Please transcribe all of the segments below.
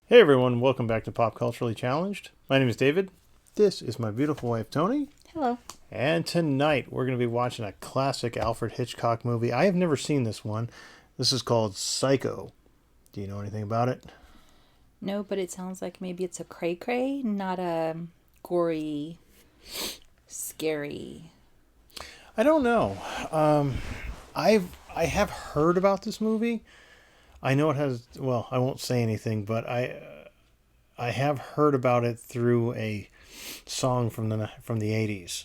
Hey everyone, welcome back to Pop Culturally Challenged. My name is David. This is my beautiful wife Toni. Hello. And tonight we're going to be watching a classic Alfred Hitchcock movie. I have never seen this one. This is called Psycho. Do you know anything about it? No, but it sounds like maybe it's a cray-cray, not a gory, scary. I don't know. I have heard about this movie. I know it has. Well, I won't say anything, but I have heard about it through a song from the 80s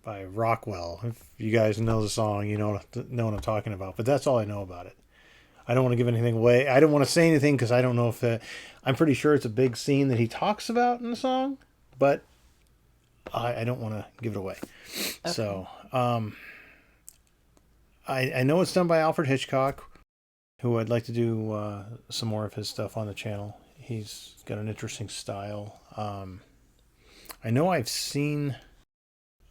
by Rockwell. If you guys know the song, you know what I'm talking about. But that's all I know about it. I don't want to give anything away. I don't want to say anything because I don't know if I'm pretty sure it's a big scene that he talks about in the song, but I don't want to give it away. Okay. So I know it's done by Alfred Hitchcock, who I'd like to do some more of his stuff on the channel. He's got an interesting style. I know I've seen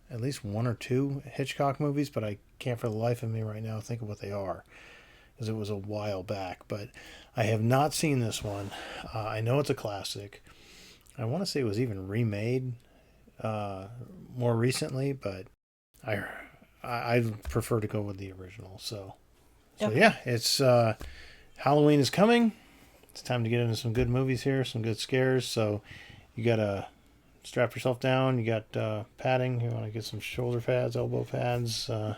at least one or two Hitchcock movies, but I can't for the life of me right now think of what they are, because it was a while back. But I have not seen this one. I know it's a classic. I want to say it was even remade more recently, but I prefer to go with the original. So okay. Yeah, it's Halloween is coming. It's time to get into some good movies here, some good scares. So you gotta strap yourself down. You got padding. You want to get some shoulder pads, elbow pads, all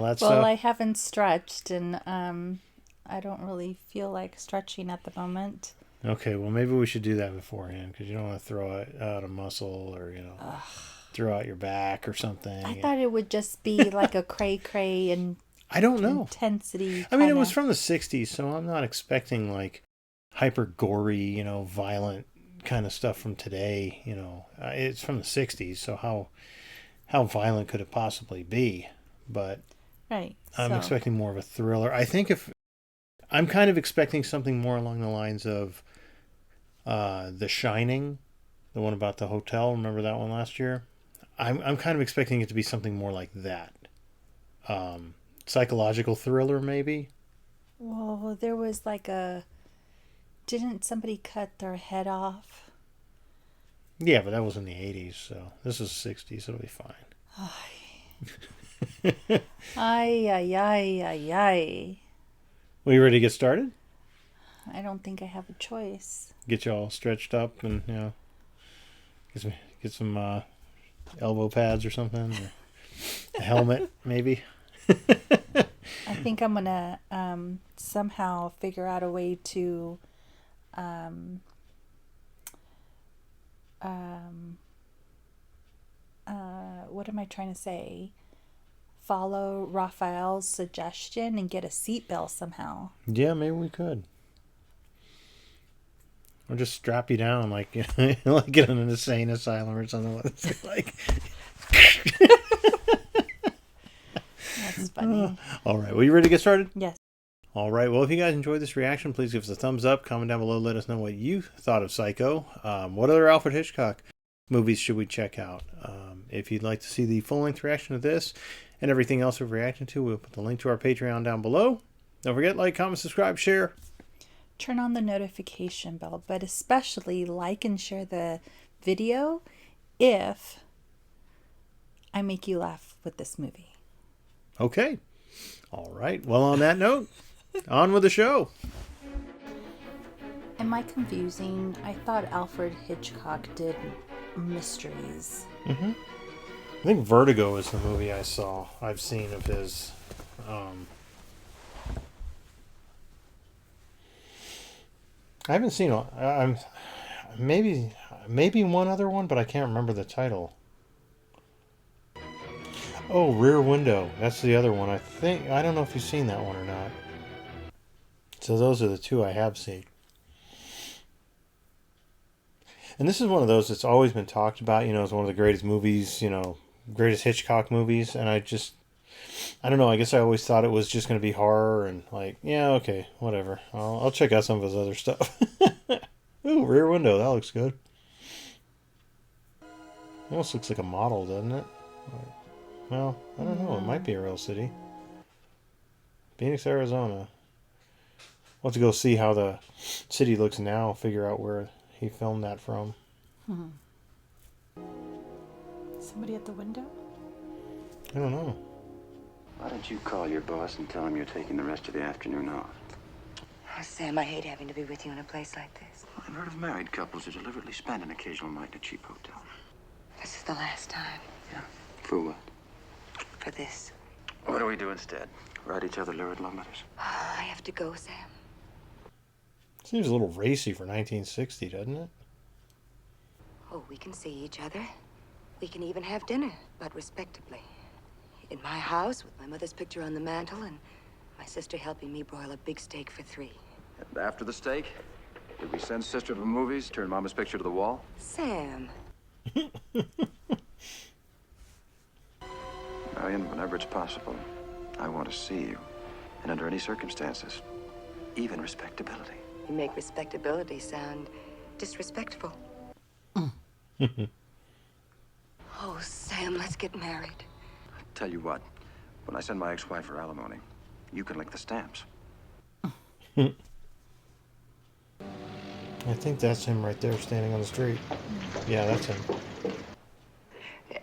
that stuff. Well, I haven't stretched, and I don't really feel like stretching at the moment. Okay, well maybe we should do that beforehand, because you don't want to throw out a muscle or throw out your back or something. I thought it would just be like a cray-cray and I don't know intensity. I mean, it was from the 60s, so I'm not expecting like hyper gory, violent kind of stuff from today. It's from the 60s, so how violent could it possibly be? But right, I'm expecting more of a thriller. I think if I'm kind of expecting something more along the lines of The Shining, the one about the hotel. Remember that one last year? I'm kind of expecting it to be something more like that. Psychological thriller, maybe. Well, there was like didn't somebody cut their head off? Yeah, but that was in the 80s, so this is 60s. It'll be fine. Ay, ay, ay, ay, ay. Well, you ready to get started? I don't think I have a choice. Get you all stretched up and, get some elbow pads or something. Or a helmet, maybe. I think I'm going to somehow figure out a way to what am I trying to say? Follow Raphael's suggestion and get a seatbelt somehow. Yeah, maybe we could. Or just strap you down like like in an insane asylum or something like. That's funny. All right, well, you ready to get started? Yes. All right, well, if you guys enjoyed this reaction, please give us a thumbs up. Comment down below, let us know what you thought of Psycho. What other Alfred Hitchcock movies should we check out? If you'd like to see the full-length reaction of this and everything else we've reacted to, we'll put the link to our Patreon down below. Don't forget, like, comment, subscribe, share. Turn on the notification bell, but especially like and share the video if I make you laugh with this movie. Okay. All right. Well, on that note, on with the show. Am I confusing? I thought Alfred Hitchcock did mysteries. Mm-hmm. I think Vertigo is the movie I've seen of his. I haven't seen. I'm maybe one other one, but I can't remember the title. Oh, Rear Window. That's the other one. I don't know if you've seen that one or not. So those are the two I have seen. And this is one of those that's always been talked about, as one of the greatest movies, greatest Hitchcock movies. And I don't know, I guess I always thought it was just going to be horror and yeah, okay, whatever. I'll check out some of his other stuff. Ooh, Rear Window. That looks good. Almost looks like a model, doesn't it? Well, I don't know. It might be a real city. Phoenix, Arizona. We'll have to go see how the city looks now, figure out where he filmed that from. Somebody at the window? I don't know. Why don't you call your boss and tell him you're taking the rest of the afternoon off? Oh, Sam, I hate having to be with you in a place like this. Well, I've heard of married couples who deliberately spend an occasional night in a cheap hotel. This is the last time Yeah. For what? for this. What do we do instead? Write each other lurid love letters? Oh, I have to go, Sam. Seems a little racy for 1960, doesn't it? Oh, we can see each other. We can even have dinner, but respectably. In my house, with my mother's picture on the mantel, and my sister helping me broil a big steak for 3. And after the steak, did we send sister to the movies, turn mama's picture to the wall? Sam. Marion, whenever it's possible, I want to see you. And under any circumstances, even respectability. You make respectability sound disrespectful. Oh, Sam, let's get married. Tell you what, when I send my ex-wife for alimony, you can lick the stamps. I think that's him right there standing on the street. Yeah, that's him.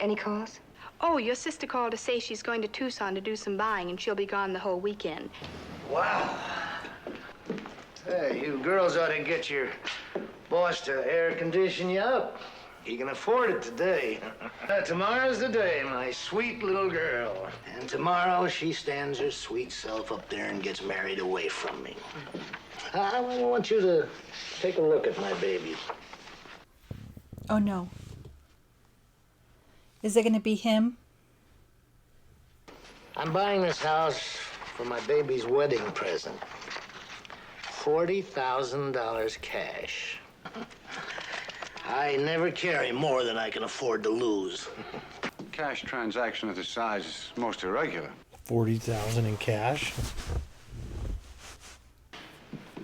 Any calls? Oh, your sister called to say she's going to Tucson to do some buying, and she'll be gone the whole weekend. Wow. Hey, you girls ought to get your boss to air condition you up. He can afford it today. Tomorrow's the day, my sweet little girl. And tomorrow she stands her sweet self up there and gets married away from me. I want you to take a look at my baby. Oh no. Is it going to be him? I'm buying this house for my baby's wedding present. $40,000 cash. I never carry more than I can afford to lose. Cash transaction of this size is most irregular. 40,000 in cash.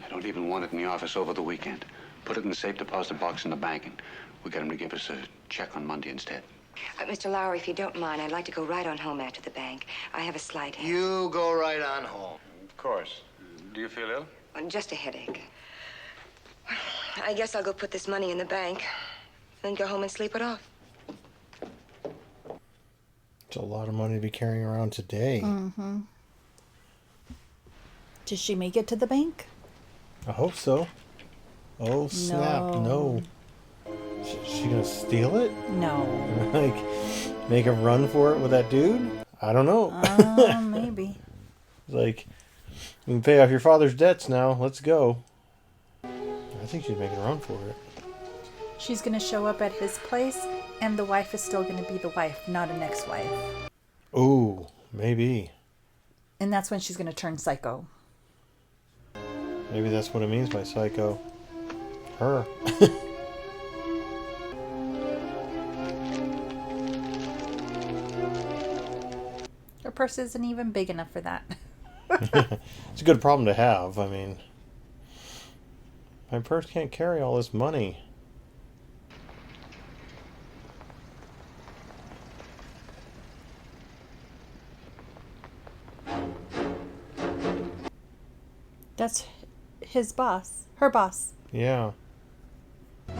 I don't even want it in the office over the weekend. Put it in the safe deposit box in the bank, and we get him to give us a check on Monday instead. Mr. Lowry, if you don't mind, I'd like to go right on home after the bank. I have a slight headache. You go right on home. Of course. Do you feel ill? Just a headache. I guess I'll go put this money in the bank, then go home and sleep it off. It's a lot of money to be carrying around today. Did she make it to the bank? I hope so. Oh, snap. No. She gonna steal it? No. Like, make a run for it with that dude? I don't know. Maybe. Like, you can pay off your father's debts now. Let's go. I think she's making a run for it. She's going to show up at his place, and the wife is still going to be the wife, not an ex-wife. Ooh, maybe. And that's when she's going to turn psycho. Maybe that's what it means by psycho. Her. Her purse isn't even big enough for that. It's a good problem to have. I mean, my purse can't carry all this money. That's his boss. Her boss. Yeah. I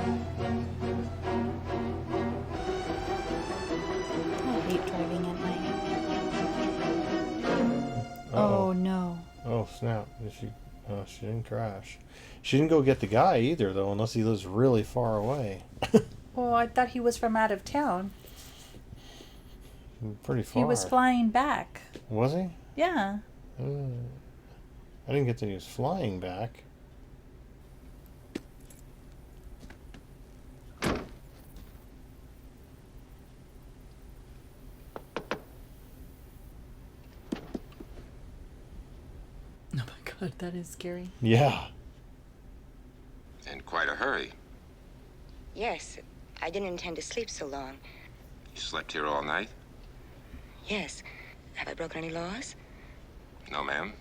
hate driving at night. Oh no. Oh, snap. She didn't crash. She didn't go get the guy either, though, unless he lives really far away. Well, I thought he was from out of town. Pretty far. He was flying back. Was he? Yeah. I didn't get that he was flying back. Oh my god, that is scary. Yeah. In quite a hurry. Yes, I didn't intend to sleep so long. You slept here all night? Yes. Have I broken any laws? No, ma'am.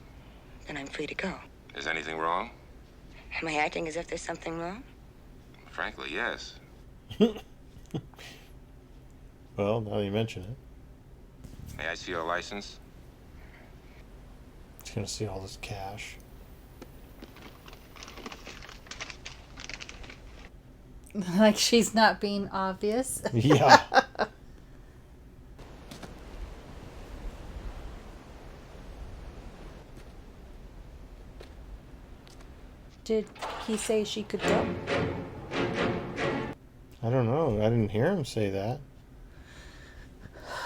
Then I'm free to go. Is anything wrong? Am I acting as if there's something wrong? Frankly, yes. Well, now that you mention it. May I see your license? She's gonna see all this cash. Like she's not being obvious. Yeah. Did he say she could go? I don't know. I didn't hear him say that.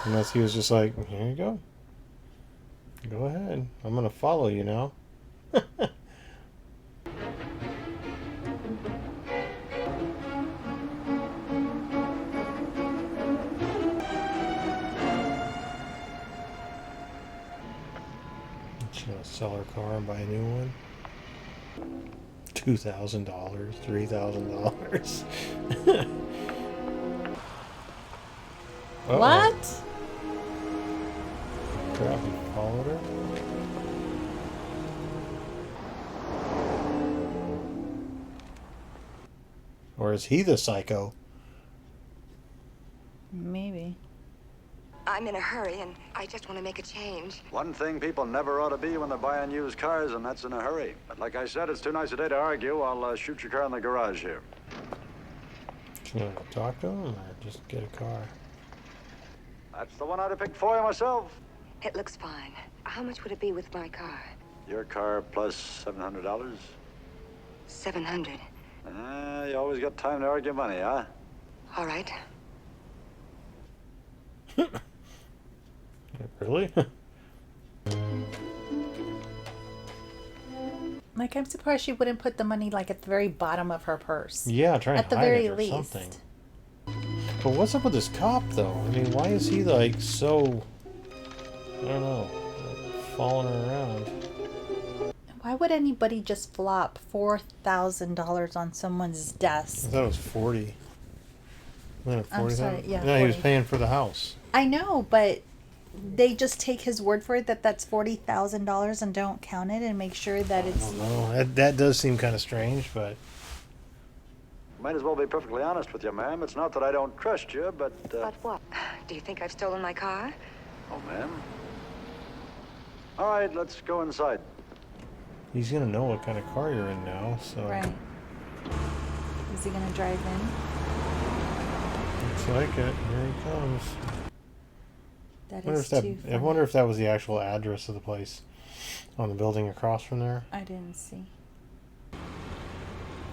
Unless he was just like, here you go. Go ahead. I'm going to follow you now. She's going to sell her car and buy a new one. $2,000, $3,000. What? Crap, he followed her. Or is he the psycho? Maybe. I'm in a hurry, and I just want to make a change. One thing people never ought to be when they're buying used cars, and that's in a hurry. But like I said, it's too nice a day to argue. I'll shoot your car in the garage here. You want to talk to him or just get a car? That's the one I'd have picked for you myself. It looks fine. How much would it be with my car? Your car plus $700? 700. You always got time to argue money, huh? All right. Really? Like, I'm surprised she wouldn't put the money, like, at the very bottom of her purse. Yeah, try and at the hide very it or least. something. But what's up with this cop, though? I mean, why is he, like, so... I don't know. Like, following her around. Why would anybody just flop $4,000 on someone's I desk? thought it was 40. Wasn't it 40? I'm sorry, yeah, No, he was 40. paying for the house. I know, but they just take his word for it that that's $40,000 and don't count it and make sure that I it's... don't know. That does seem kind of strange, but... Might as well be perfectly honest with you, ma'am. It's not that I don't trust you, but... But what? Do you think I've stolen my car? Oh, ma'am. All right, let's go inside. He's going to know what kind of car you're in now, so... Right. Is he going to drive in? Looks like it. Here he comes. That I wonder is if too I funny. wonder if that was the actual address of the place on the building across from there. I didn't see.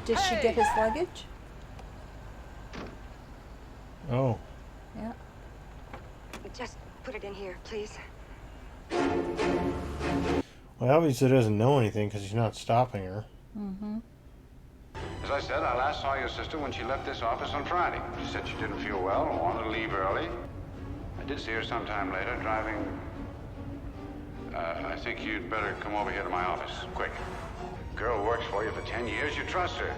Did she get his luggage? Oh. Yeah. Just put it in here, please. Well, obviously doesn't know anything because he's not stopping her. Mm-hmm. As I said, I last saw your sister when she left this office on Friday. She said she didn't feel well and wanted to leave early. I did see her sometime later driving. I think you'd better come over here to my office, quick. Girl works for you for 10 years. You trust her.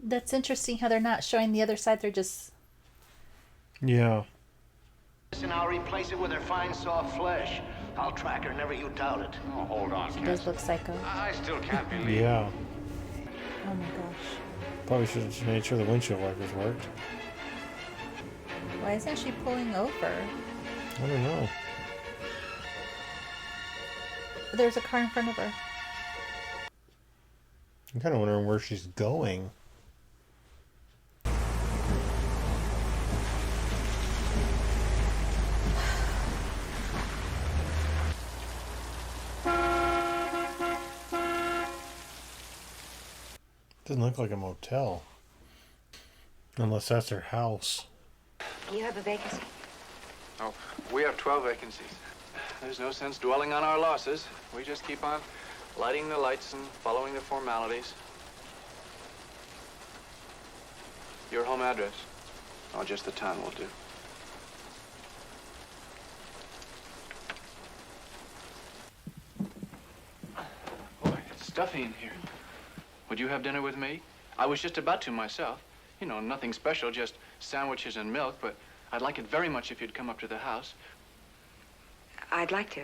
That's interesting how they're not showing the other side. They're just... Yeah. And I'll replace it with her fine, soft flesh. I'll track her, never you doubt it. Oh, hold on, She Cass. does look psycho. I still can't believe. Yeah. Oh my gosh. Probably should have made sure the windshield wipers worked. Why isn't she pulling over? I don't know. There's a car in front of her. I'm kind of wondering where she's going. Doesn't look like a motel. Unless that's her house. You have a vacancy? Oh, we have 12 vacancies. There's no sense dwelling on our losses. We just keep on lighting the lights and following the formalities. Your home address? Oh, just the town will do. Boy, it's stuffy in here. Would you have dinner with me? I was just about to myself. You know, nothing special, just sandwiches and milk, but I'd like it very much if you'd come up to the house. I'd like to.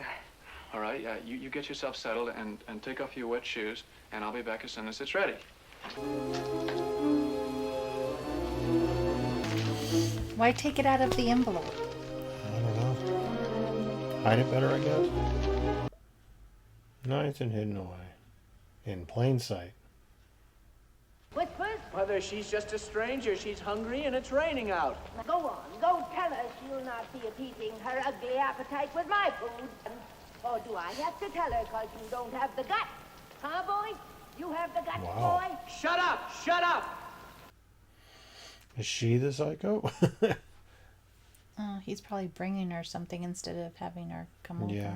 All right, you get yourself settled and take off your wet shoes, and I'll be back as soon as it's ready. Why take it out of the envelope? I don't know. Hide it better, I guess. Nice and hidden away. In plain sight. What's first, Mother, she's just a stranger. She's hungry and it's raining out. Go on, go tell her she'll not be appeasing her ugly appetite with my food. Or do I have to tell her because you don't have the guts? Huh, boy? You have the guts, boy? Shut up! Shut up! Is she the psycho? Oh, he's probably bringing her something instead of having her come over. Yeah.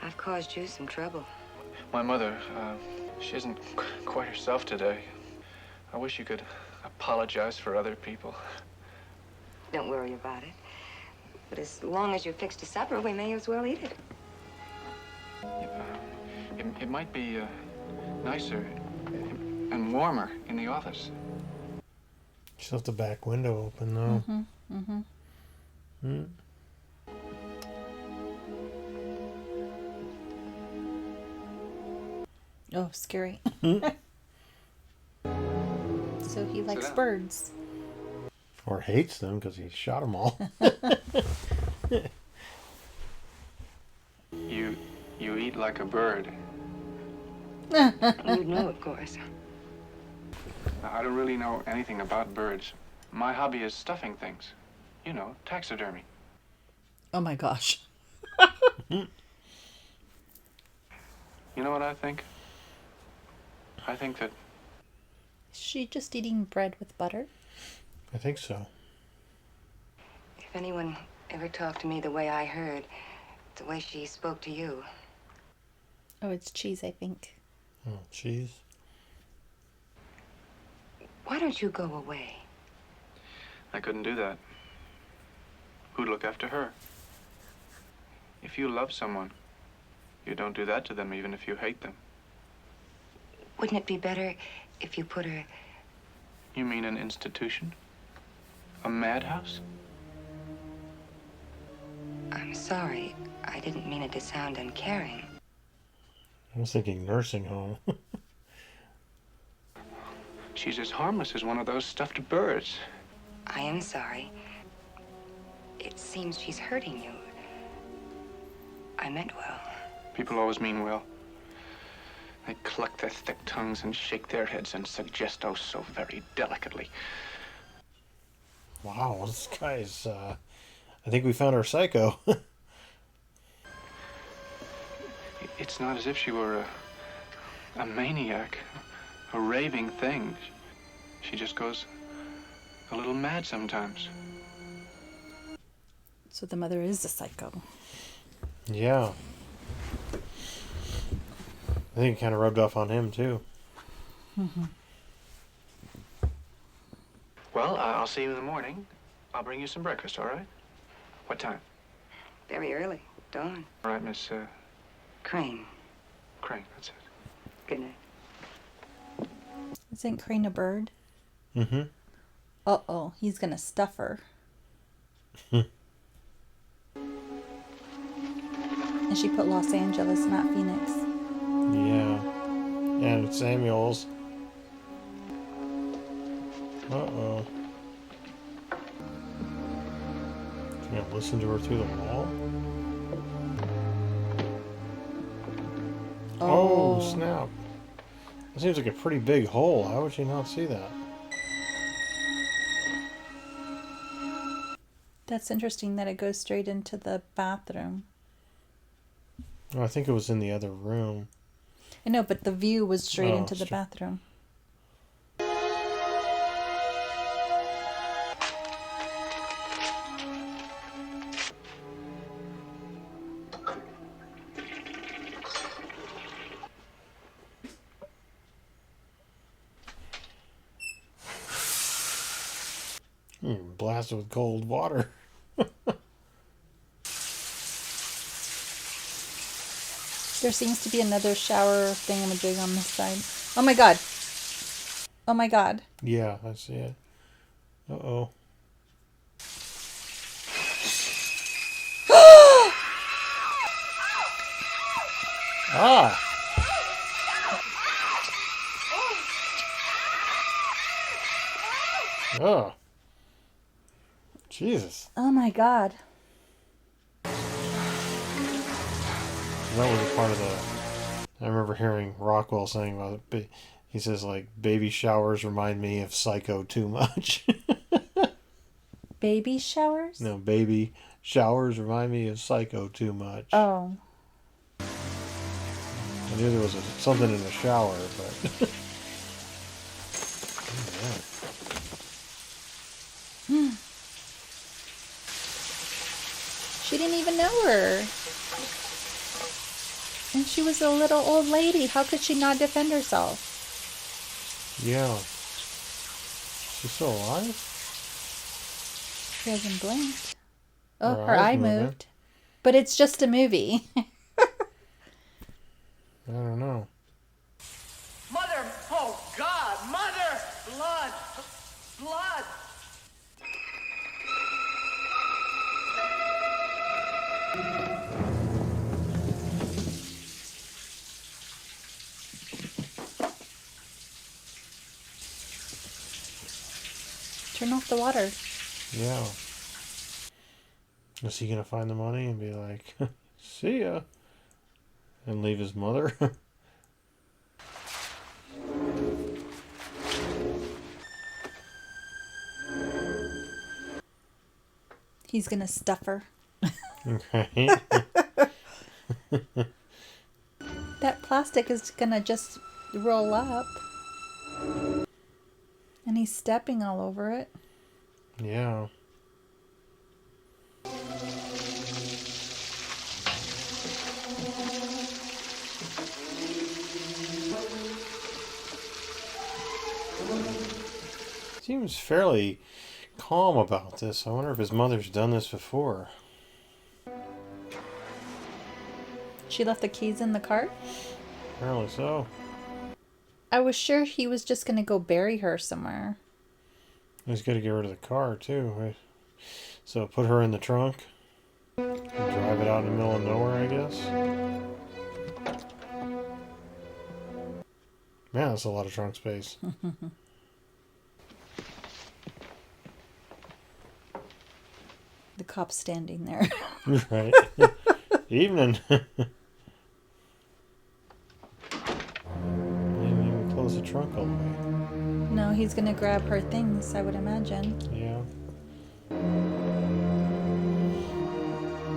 I've caused you some trouble. My mother, she isn't quite herself today. I wish you could apologize for other people. Don't worry about it. But as long as you're fixed a supper, we may as well eat it. It might be nicer and warmer in the office. Just left the back window open, though. Mm-hmm. Hmm. Oh, scary. So he likes down. birds. Or hates them because he shot them all. You eat like a bird. You'd know, of course. I don't really know anything about birds. My hobby is stuffing things. You know, taxidermy. Oh my gosh. You know what I think? I think that Is she just eating bread with butter? I think so. If anyone ever talked to me the way I heard, the way she spoke to you, Oh, it's cheese, I think. Oh, cheese. why don't you go away? I couldn't do that. Who'd look after her? If you love someone, you don't do that to them even if you hate them. Wouldn't it be better if you put her... You mean an institution? A madhouse? I'm sorry. I didn't mean it to sound uncaring. I was thinking nursing home. She's as harmless as one of those stuffed birds. I am sorry. It seems she's hurting you. I meant well. People always mean well. They cluck their thick tongues and shake their heads and suggest oh so very delicately. Wow, this guy's, I think we found our psycho. It's not as if she were a maniac, a raving thing. She just goes a little mad sometimes. So the mother is a psycho. Yeah. I think it kind of rubbed off on him, too. Mm-hmm. Well, I'll see you in the morning. I'll bring you some breakfast, all right? What time? Very early. Dawn. All right, Miss Crane. Crane, that's it. Good night. Isn't Crane a bird? Mm-hmm. Uh-oh, he's gonna stuff her. And she put Los Angeles, not Phoenix. Yeah. And Samuels. Uh-oh. Can you listen to her through the wall? Oh, snap. That seems like a pretty big hole. How would you not see that? That's interesting that it goes straight into the bathroom. Oh, I think it was in the other room. I know, but the view was straight Oh, into the bathroom. Blasted with cold water. There seems to be another shower thingamajig on this side. Oh my god. Oh my god. Yeah, I see it. Uh-oh. Ah! Oh. Jesus. Oh my god. That was a part of the... I remember hearing Rockwell saying about it. He says, like, baby showers remind me of Psycho too much. Baby showers? No, baby showers remind me of Psycho too much. Oh. I knew there was something in the shower, but... She didn't even know her. And she was a little old lady. How could she not defend herself? Yeah. She's still alive? She hasn't blinked. Oh, Her her eye eyes moving. moved. But it's just a movie. I don't know. Mother! Oh, God! Mother! Blood! Blood! Turn off the water. Yeah. Is he going to find the money and be like, see ya? And leave his mother? He's gonna stuff her. Okay. That plastic is gonna just roll up. And he's stepping all over it. Yeah. Seems fairly calm about this. I wonder if his mother's done this before. She left the keys in the cart? Apparently so. I was sure he was just gonna go bury her somewhere. He's got to get rid of the car too, right? So put her in the trunk and drive it out in the middle of nowhere, I guess. Man, that's a lot of trunk space. The cop's standing there. Right. Evening. Didn't even close the trunk all the way. No, he's gonna grab her things, I would imagine. Yeah.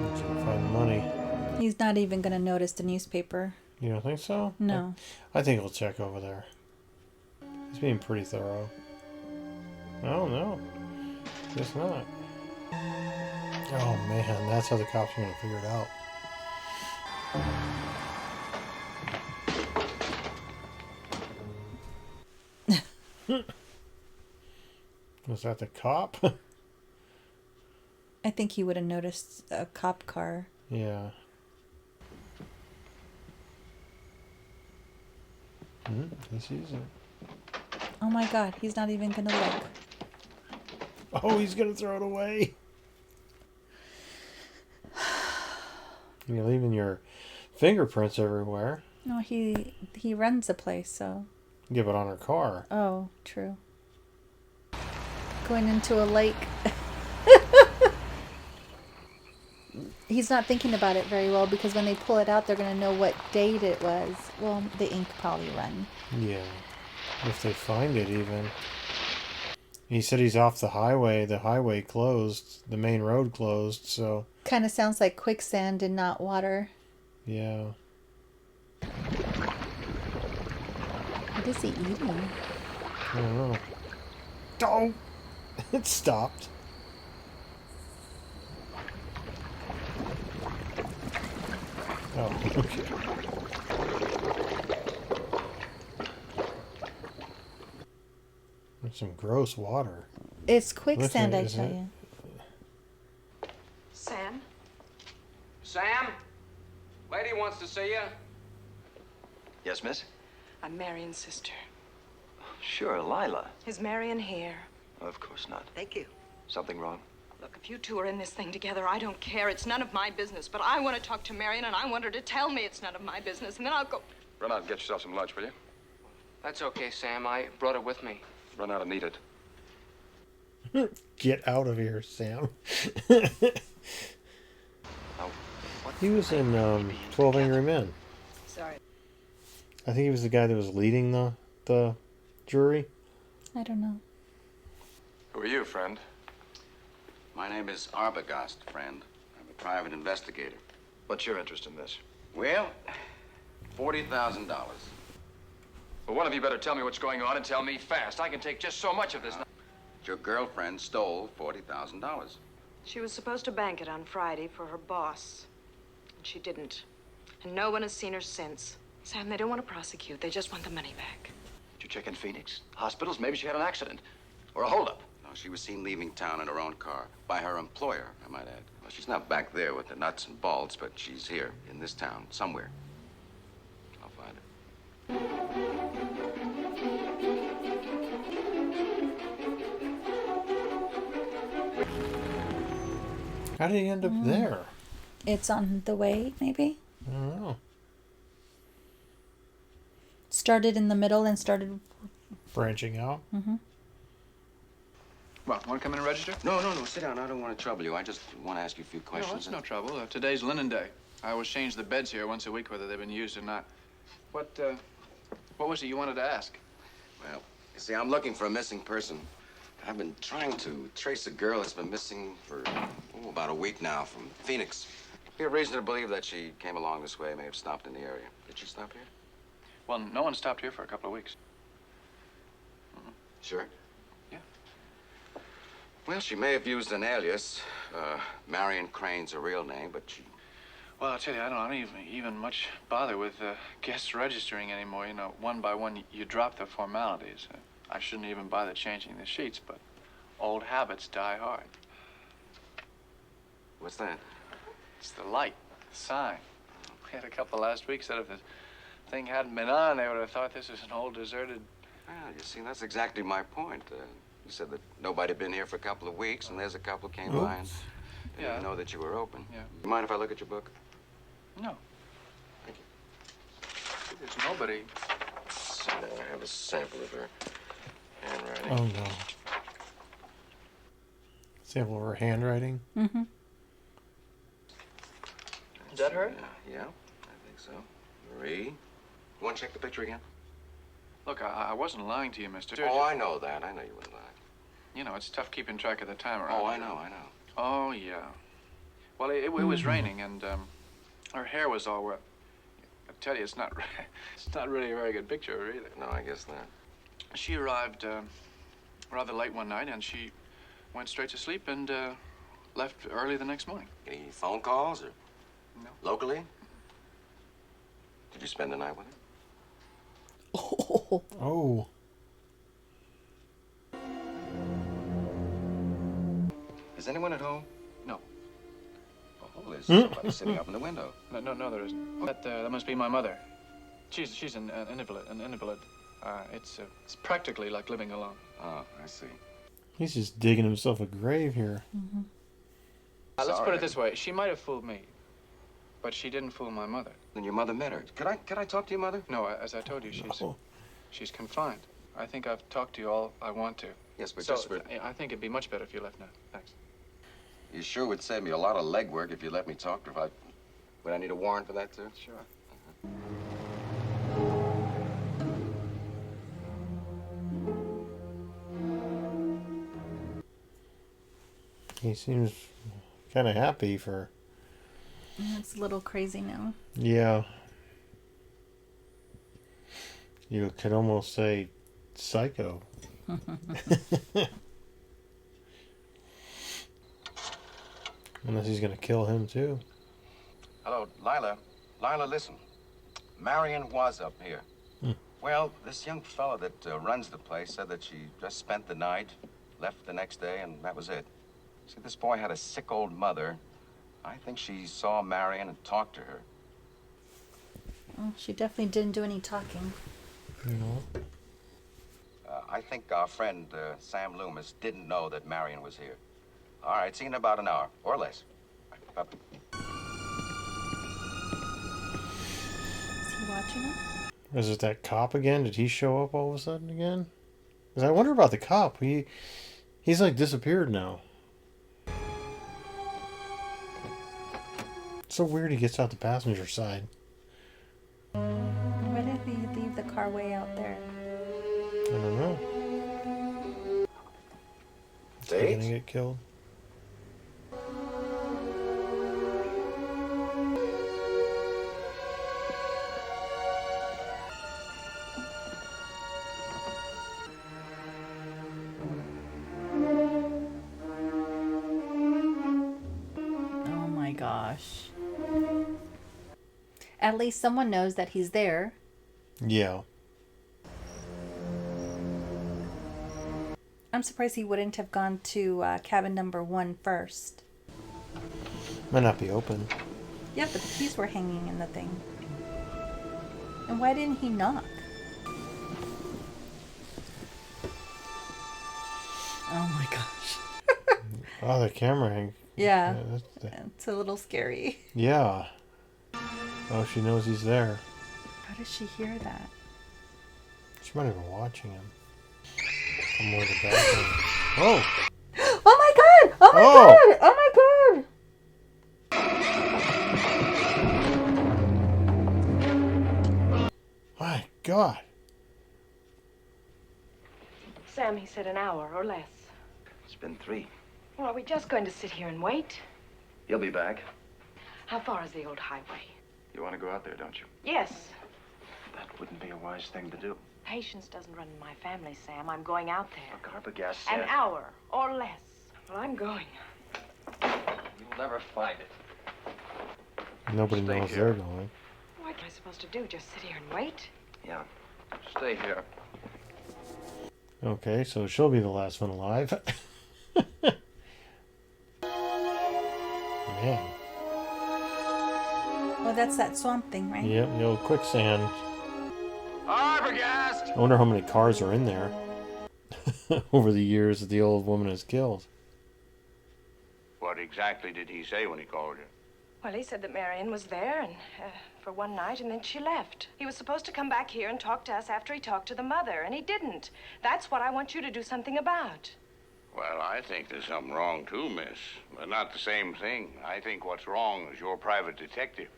Let's go find the money. He's not even gonna notice the newspaper. You don't think so? No. I think he'll check over there. He's being pretty thorough. Oh, no. Guess not. Oh, man. That's how the cops are going to figure it out. Was that the cop? I think he would have noticed a cop car. Yeah. He sees it. Oh my god, he's not even gonna look. Oh, he's going to throw it away. You're leaving your fingerprints everywhere. No, he runs the place, so. Yeah, but on her car. Oh, true. Going into a lake. He's not thinking about it very well because when they pull it out, they're going to know what date it was. Well, the ink probably run. Yeah. If they find it, even. He said he's off the highway. The highway closed. The main road closed, so. Kind of sounds like quicksand and not water. Yeah. What is he eating? I don't know. Oh! It stopped. Oh, okay. There's some gross water. It's quicksand, I Is tell it? you. Sam? Sam? Lady wants to see you. Yes, miss? I'm Marion's sister. Sure, Lila. Is Marion here? Of course not. Thank you. Something wrong? Look, if you two are in this thing together, I don't care. It's none of my business. But I want to talk to Marion, and I want her to tell me it's none of my business, and then I'll go. Run out and get yourself some lunch, will you? That's okay, Sam. I brought it with me. Run out and eat it. Get out of here, Sam. Oh, He was in 12 Angry Men. Sorry. I think he was the guy that was leading the the jury? I don't know. Who are you, friend? My name is Arbogast, friend. I'm a private investigator. What's your interest in this? Well, $40,000. Well, one of you better tell me what's going on and tell me fast. I can take just so much of this. Your girlfriend stole $40,000. She was supposed to bank it on Friday for her boss. And she didn't. And no one has seen her since. Sam, they don't want to prosecute. They just want the money back. Did you check in Phoenix? Hospitals? Maybe she had an accident. Or a holdup. No, she was seen leaving town in her own car. By her employer, I might add. Well, she's not back there with the nuts and bolts, but she's here, in this town, somewhere. I'll find her. How did he end up there? It's on the way, maybe? I don't know. Started in the middle and started... Branching out? Mm-hmm. Well, want to come in and register? No, sit down. I don't want to trouble you. I just want to ask you a few questions. No, it's no trouble. Today's linen day. I always change the beds here once a week, whether they've been used or not. What was it you wanted to ask? Well, you see, I'm looking for a missing person. I've been trying to trace a girl that's been missing for about a week now from Phoenix. We have reason to believe that she came along this way, may have stopped in the area. Did she stop here? Well, no one stopped here for a couple of weeks. Mm-hmm. Sure? Yeah. Well, she may have used an alias. Marion Crane's a real name, but she... Well, I'll tell you, I don't even much bother with guests registering anymore. You know, one by one, you drop the formalities. I shouldn't even bother changing the sheets, but old habits die hard. What's that? It's the light, the sign. We had a couple last week said if the thing hadn't been on, they would have thought this was an old deserted... Well, you see, that's exactly my point. You said that nobody had been here for a couple of weeks, and there's a couple came by and didn't know that you were open. Yeah. You mind if I look at your book? No. Thank you. There's nobody. I have a sample of her handwriting. Oh, no. Sample of her handwriting? Mm-hmm. Is that her? Yeah, I think so. Marie. You want to check the picture again? Look, I wasn't lying to you, mister. Oh, I know that. I know you wouldn't lie. You know, it's tough keeping track of the time around. Oh, I know. Oh, yeah. Well, it was raining, and her hair was all wet. I tell you, it's not really a very good picture of her either. No, I guess not. She arrived rather late one night, and she went straight to sleep and left early the next morning. Any phone calls or No. locally? Did you spend the night with her? Oh. Is anyone at home? No. Oh, there's somebody sitting up in the window. No, there isn't. That must be my mother. She's an invalid. It's practically like living alone. Oh, I see. He's just digging himself a grave here. Mm-hmm. Let's put it this way. She might have fooled me, but she didn't fool my mother. Then your mother met her. Could I talk to your mother? No, as I told you, she's confined. I think I've talked to you all I want to. Yes, but So, just for... I think it'd be much better if you left now. Thanks. You sure would save me a lot of legwork if you let me talk to her. Would I need a warrant for that, too? Sure. He seems kind of happy for... It's a little crazy now. Yeah. You could almost say psycho. Unless he's going to kill him, too. Hello, Lila. Lila, listen. Marion was up here. Well, this young fellow that runs the place said that she just spent the night, left the next day, and that was it. See, this boy had a sick old mother. I think she saw Marion and talked to her. Well, she definitely didn't do any talking. No. I think our friend, Sam Loomis, didn't know that Marion was here. All right, see you in about an hour, or less. Is he watching us? Is it that cop again? Did he show up all of a sudden again? Because I wonder about the cop. He's like disappeared now. It's so weird he gets out the passenger side. Why did he leave the car way out there? I don't know. Is he gonna get killed? Oh my gosh. At least someone knows that he's there. Yeah. I'm surprised he wouldn't have gone to cabin number 1 first. Might not be open. Yeah, but the keys were hanging in the thing. And why didn't he knock? Oh my gosh. Oh, the camera hang. Yeah. It's a little scary. Yeah. Oh, she knows he's there. How does she hear that? She might have been watching him. From where the bathroom. Oh! Oh my god! Oh my god! Oh my god! My god. Sam, he said an hour or less. It's been 3. Well, are we just going to sit here and wait? You'll be back. How far is the old highway? You want to go out there, don't you? Yes. That wouldn't be a wise thing to do. Patience doesn't run in my family, Sam. I'm going out there. Arbogast An said... hour or less. Well, I'm going. You'll never find it. Nobody Stay knows here. they're going. What am I supposed to do? Just sit here and wait? Yeah. Stay here. Okay, so she'll be the last one alive. Man. Well, that's that swamp thing, right? Yep, the old quicksand. Arbogast! I wonder how many cars are in there over the years that the old woman has killed. What exactly did he say when he called you? Well, he said that Marion was there and for one night, and then she left. He was supposed to come back here and talk to us after he talked to the mother, and he didn't. That's what I want you to do something about. Well, I think there's something wrong too, miss. But not the same thing. I think what's wrong is your private detective.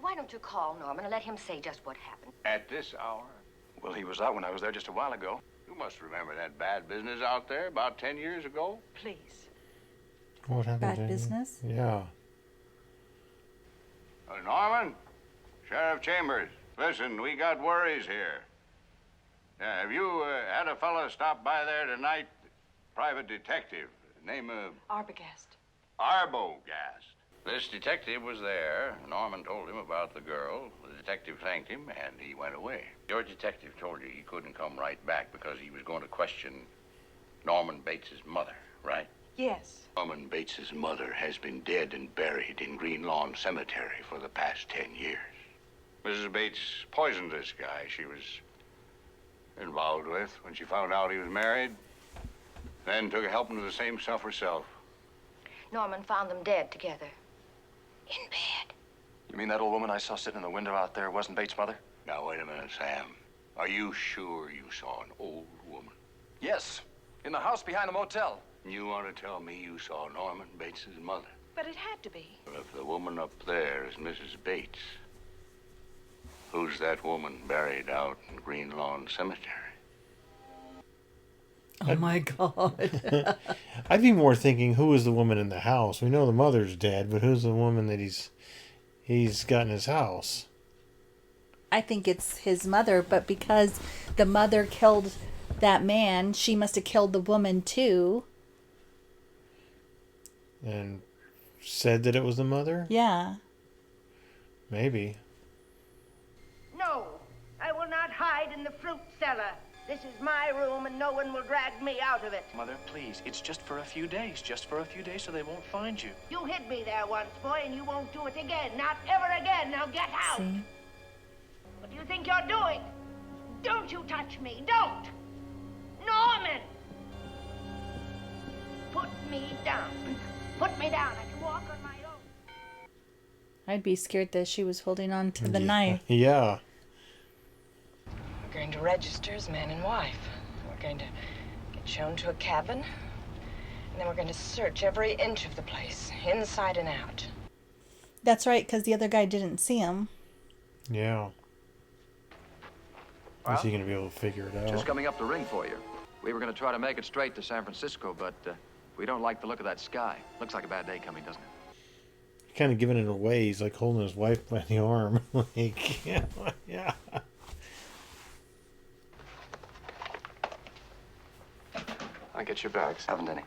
Why don't you call Norman and let him say just what happened? At this hour? Well, he was out when I was there just a while ago. You must remember that bad business out there about 10 years ago. Please. What happened? Bad Daniel? business? Yeah. Norman? Sheriff Chambers. Listen, we got worries here. Have you had a fella stop by there tonight? Private detective. Name of... Arbogast. Arbogast. This detective was there. Norman told him about the girl. The detective thanked him, and he went away. Your detective told you he couldn't come right back because he was going to question Norman Bates's mother, right? Yes. Norman Bates's mother has been dead and buried in Green Lawn Cemetery for the past 10 years. Mrs. Bates poisoned this guy she was involved with when she found out he was married. Then took a helping to the same stuff herself. Norman found them dead together. In bed. You mean that old woman I saw sitting in the window out there wasn't Bates' mother? Now, wait a minute, Sam. Are you sure you saw an old woman? Yes. In the house behind the motel. You want to tell me you saw Norman Bates's mother? But it had to be. Well, if the woman up there is Mrs. Bates, who's that woman buried out in Green Lawn Cemetery? Oh my god. I'd be more thinking, who is the woman in the house? We know the mother's dead, but who's the woman that he's got in his house? I think it's his mother, but because the mother killed that man, she must have killed the woman too. And said that it was the mother? Yeah. Maybe. No, I will not hide in the fruit cellar. This is my room, and no one will drag me out of it. Mother, please, it's just for a few days. Just for a few days so they won't find you. You hid me there once, boy, and you won't do it again. Not ever again. Now get out. See? What do you think you're doing? Don't you touch me. Don't. Norman! Put me down. Put me down. I can walk on my own. I'd be scared that she was holding on to the knife. Yeah. We're going to register as man and wife. We're going to get shown to a cabin. And then we're going to search every inch of the place, inside and out. That's right, because the other guy didn't see him. Yeah. Is he going to be able to figure it out? Just coming up the ring for you. We were going to try to make it straight to San Francisco, but we don't like the look of that sky. Looks like a bad day coming, doesn't it? Kind of giving it away. He's like holding his wife by the arm. Like, yeah. I'll get your bags. Haven't any.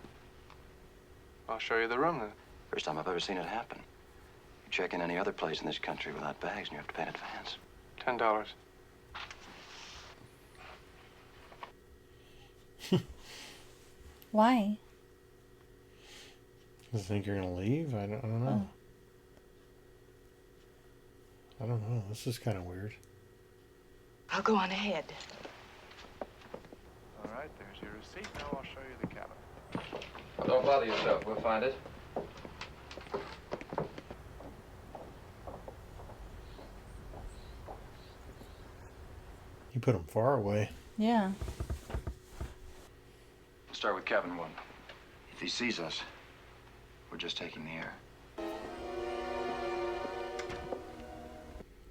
I'll show you the room then. First time I've ever seen it happen. You check in any other place in this country without bags and you have to pay in advance. $10. Why? You think you're going to leave? I don't know. I don't know. This is kind of weird. I'll go on ahead. All right, there's your receipt. Now I'll show you the cabin. Well, don't bother yourself. We'll find it. You put him far away. Yeah. We'll start with cabin 1. If he sees us, we're just taking the air.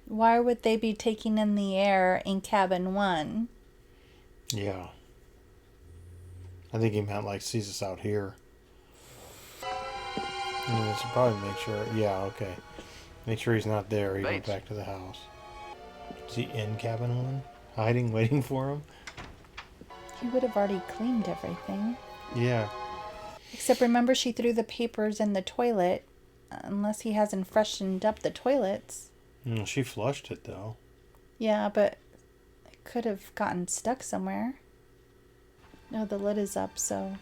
Why would they be taking in the air in cabin 1? Yeah. I think he meant like sees us out here. And we should probably make sure. Yeah, okay. Make sure he's not there. He went back to the house. Is he in cabin 1? Hiding, waiting for him? He would have already cleaned everything. Yeah. Except remember she threw the papers in the toilet. Unless he hasn't freshened up the toilets. She flushed it though. Yeah, but it could have gotten stuck somewhere. No, the lid is up, so...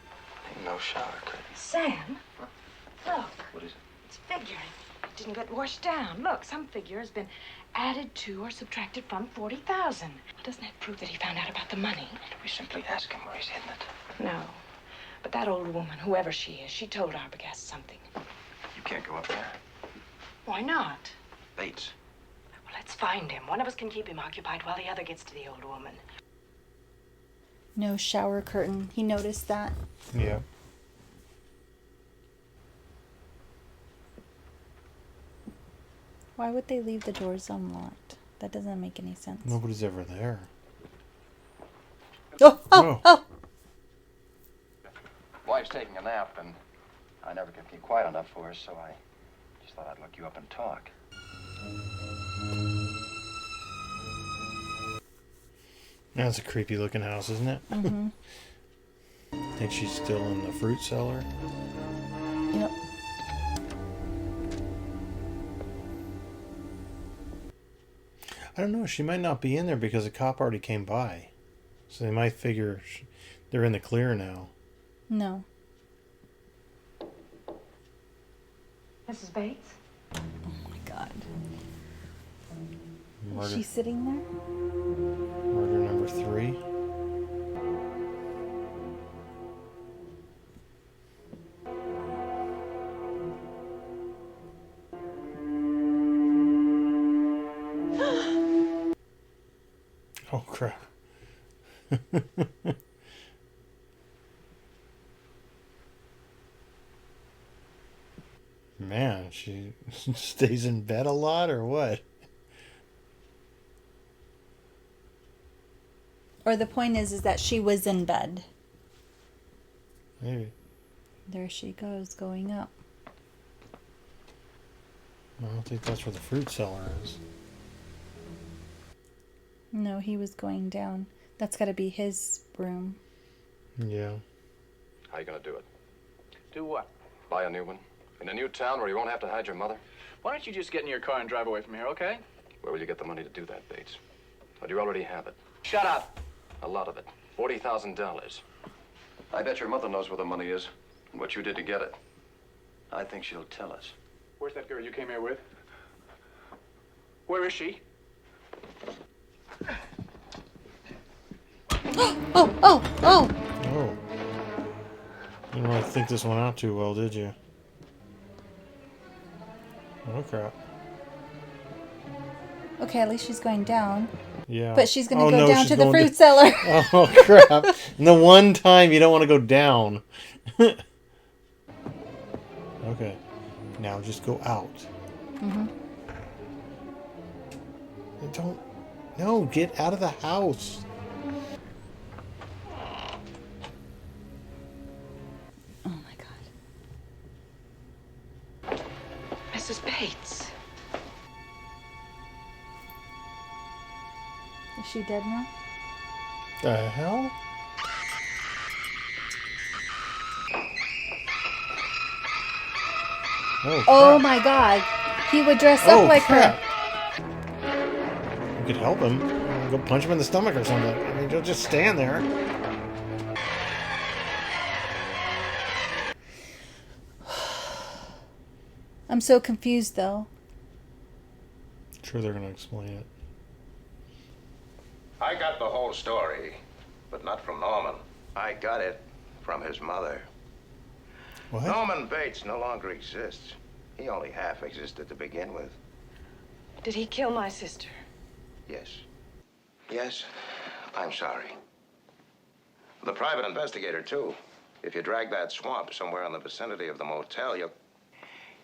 No shower curtain. Sam, look. What is it? It's figuring. It didn't get washed down. Look, some figure has been added to or subtracted from 40,000. Doesn't that prove that he found out about the money? We simply ask him where he's hidden it. No. But that old woman, whoever she is, she told Arbogast something. You can't go up there. Why not? Bates. Well, let's find him. One of us can keep him occupied while the other gets to the old woman. No shower curtain. He noticed that. Yeah. Why would they leave the doors unlocked? That doesn't make any sense. Nobody's ever there. Oh! Wife's taking a nap, and I never can keep quiet enough for her, so I just thought I'd look you up and talk. That's a creepy looking house, isn't it? Mm-hmm. Think she's still in the fruit cellar? Yep. I don't know. She might not be in there because the cop already came by. So they might figure they're in the clear now. No. Mrs. Bates? Oh my God. Murder. Is she sitting there? Murder number 3. Oh crap. Man, she stays in bed a lot or what? Or the point is that she was in bed. Maybe. There she goes, going up. I don't think that's where the fruit cellar is. No, he was going down. That's got to be his room. Yeah. How you gonna do it? Do what? Buy a new one? In a new town where you won't have to hide your mother? Why don't you just get in your car and drive away from here, okay? Where will you get the money to do that, Bates? Or do you already have it? Shut up. A lot of it. $40,000. I bet your mother knows where the money is and what you did to get it. I think she'll tell us. Where's that girl you came here with? Where is she? Oh! Oh. You didn't really think this one out too well, did you? Oh crap. Okay, at least she's going down. Yeah. But she's going to go down to the fruit cellar. Oh crap. And the one time you don't want to go down. Okay. Now just go out. Mm-hmm. Don't. No, get out of the house. Oh my God. Mrs. Bates. Is she dead now? The hell? Oh my God. He would dress up like her. You could help him. Go punch him in the stomach or something. I mean, you'll just stand there. I'm so confused though. Sure, they're gonna explain it. I got the whole story, but not from Norman. I got it from his mother. What? Norman Bates no longer exists. He only half existed to begin with. Did he kill my sister? Yes. Yes, I'm sorry. The private investigator, too. If you drag that swamp somewhere in the vicinity of the motel, you'll...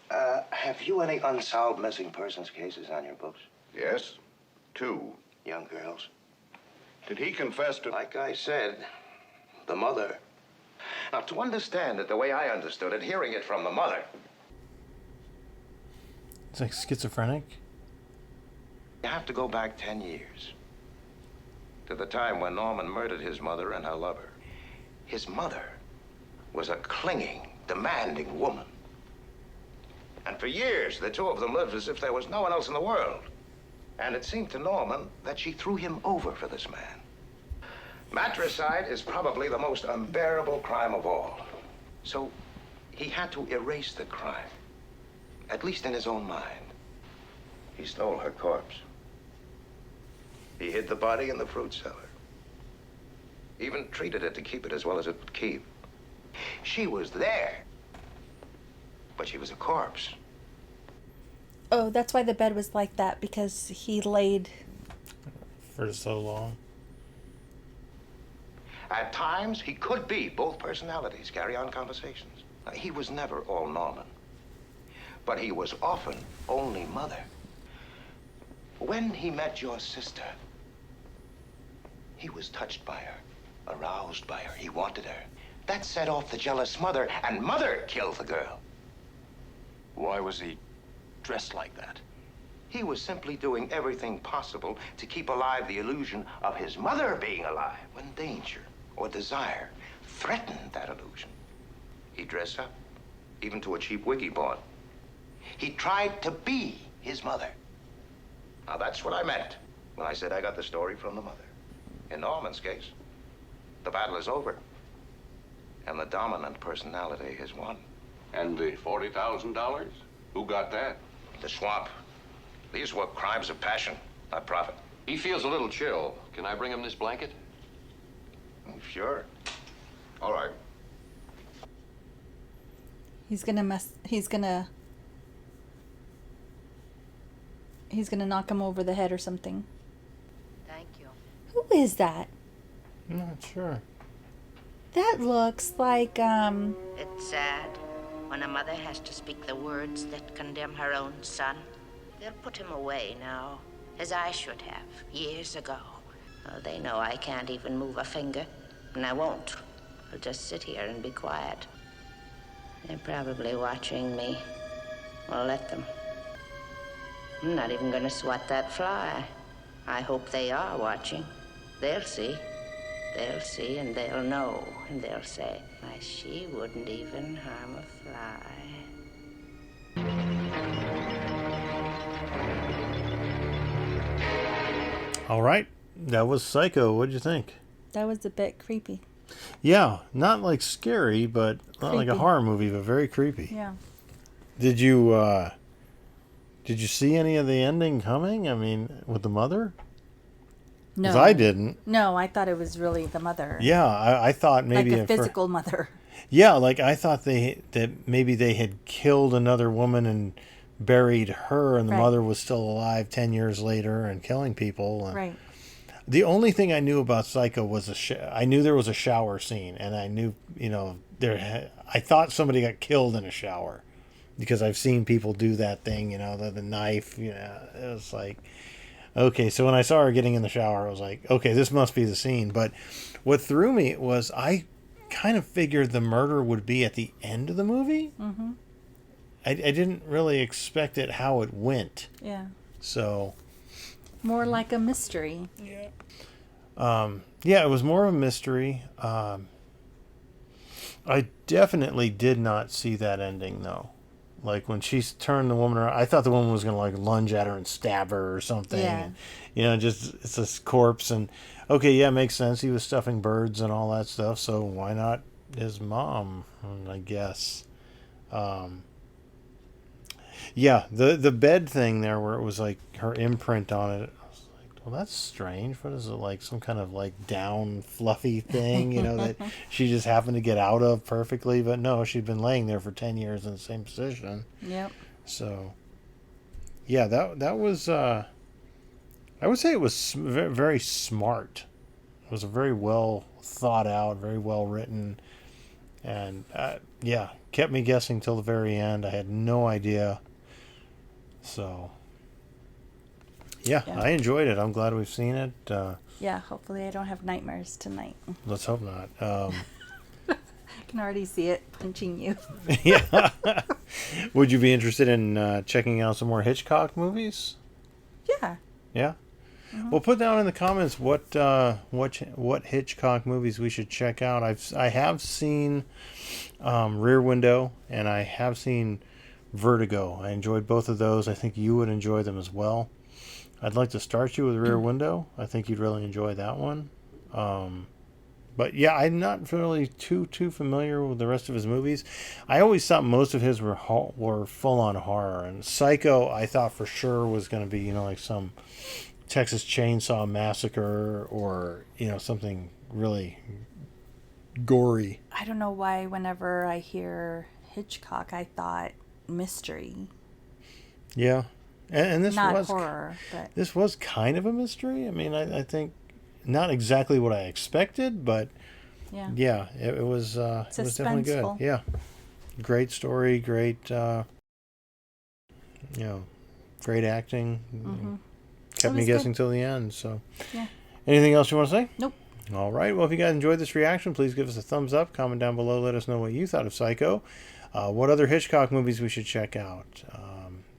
have you any unsolved missing persons cases on your books? Yes, 2. Young girls. Did he confess to... Like I said, the mother. Now, to understand it the way I understood it, hearing it from the mother... It's like schizophrenic. You have to go back 10 years. To the time when Norman murdered his mother and her lover. His mother was a clinging, demanding woman. And for years, the two of them lived as if there was no one else in the world. And it seemed to Norman that she threw him over for this man. Matricide is probably the most unbearable crime of all. So he had to erase the crime, at least in his own mind. He stole her corpse. He hid the body in the fruit cellar. Even treated it to keep it as well as it would keep. She was there, but she was a corpse. Oh, that's why the bed was like that, because he laid... For so long. At times, he could be both personalities, carry on conversations. He was never all Norman, but he was often only Mother. When he met your sister, he was touched by her, aroused by her. He wanted her. That set off the jealous mother, and Mother killed the girl. Why was he dressed like that? He was simply doing everything possible to keep alive the illusion of his mother being alive when danger or desire threatened that illusion. He'd dress up, even to a cheap wig he bought. He tried to be his mother. Now, that's what I meant when I said I got the story from the mother. In Norman's case, the battle is over, and the dominant personality has won. And the $40,000? Who got that? The swamp. These were crimes of passion, not profit. He feels a little chill. Can I bring him this blanket? Sure. All right. He's gonna knock him over the head or something. Thank you. Who is that? I'm not sure. That looks like, It's sad when a mother has to speak the words that condemn her own son. They'll put him away now, as I should have, years ago. Oh, they know I can't even move a finger, and I won't. I'll just sit here and be quiet. They're probably watching me. Well, let them. I'm not even gonna swat that fly. I hope they are watching. They'll see. They'll see and they'll know. And they'll say, why, she wouldn't even harm a fly. All right. That was Psycho. What'd you think? that was a bit creepy. Yeah, not like scary, but not like a Creepy. horror movie, but very creepy. Yeah. Did you see any of the ending coming? I mean, with the mother? No. 'Cause I didn't. No, I thought it was really the mother. Yeah, I thought maybe like a at fir- physical mother. Yeah, like I thought that maybe they had killed another woman and buried her, and the Right. mother was still alive 10 years later and killing people. And Right. the only thing I knew about Psycho was I knew there was a shower scene, and I knew, I thought somebody got killed in a shower because I've seen people do that thing, the knife, it was like, Okay, so when I saw her getting in the shower, I was like, okay, this must be the scene. But what threw me was I kind of figured the murder would be at the end of the movie. Mm-hmm. I didn't really expect it how it went. Yeah. So. More like a mystery. Yeah, it was more of a mystery. I definitely did not see that ending, though. Like, when she turned the woman around, I thought the woman was going to, like, lunge at her and stab her or something. Yeah. And, you know, just, it's a corpse. And, okay, yeah, it makes sense. He was stuffing birds and all that stuff. So why not his mom, I guess. Yeah, the bed thing there where it was, like, her imprint on it. I was like, well, that's strange. What is it, like, some kind of, like, down fluffy thing, you know, that she just happened to get out of perfectly? But no, she'd been laying there for 10 years in the same position. Yep. So, yeah, that was, I would say it was very smart. It was a very well thought out, very well written, and, yeah, kept me guessing till the very end. I had no idea. So, yeah, I enjoyed it. I'm glad we've seen it. Yeah, hopefully I don't have nightmares tonight. Let's hope not. I can already see it punching you. Yeah. Would you be interested in checking out some more Hitchcock movies? Yeah. Yeah? Mm-hmm. Well, put down in the comments what Hitchcock movies we should check out. I have seen Rear Window, and I have seen Vertigo. I enjoyed both of those. I think you would enjoy them as well. I'd like to start you with Rear Window. I think you'd really enjoy that one. But yeah, I'm not really too familiar with the rest of his movies. I always thought most of his were full-on horror. And Psycho, I thought for sure was going to be, you know, like some Texas Chainsaw Massacre or, you know, something really gory. I don't know why whenever I hear Hitchcock, I thought mystery. Yeah. And this not was horror, but this was kind of a mystery. I mean, I think not exactly what I expected, but yeah, it was definitely good. Yeah, great story, great great acting. Mm-hmm. Kept me guessing till the end. So, yeah. Anything else you want to say? Nope. All right. Well, if you guys enjoyed this reaction, please give us a thumbs up. Comment down below. Let us know what you thought of Psycho. What other Hitchcock movies we should check out.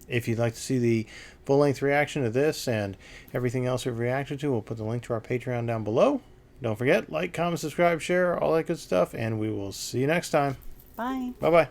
If you'd like to see the full-length reaction to this and everything else we've reacted to, we'll put the link to our Patreon down below. Don't forget, like, comment, subscribe, share, all that good stuff, and we will see you next time. Bye. Bye-bye.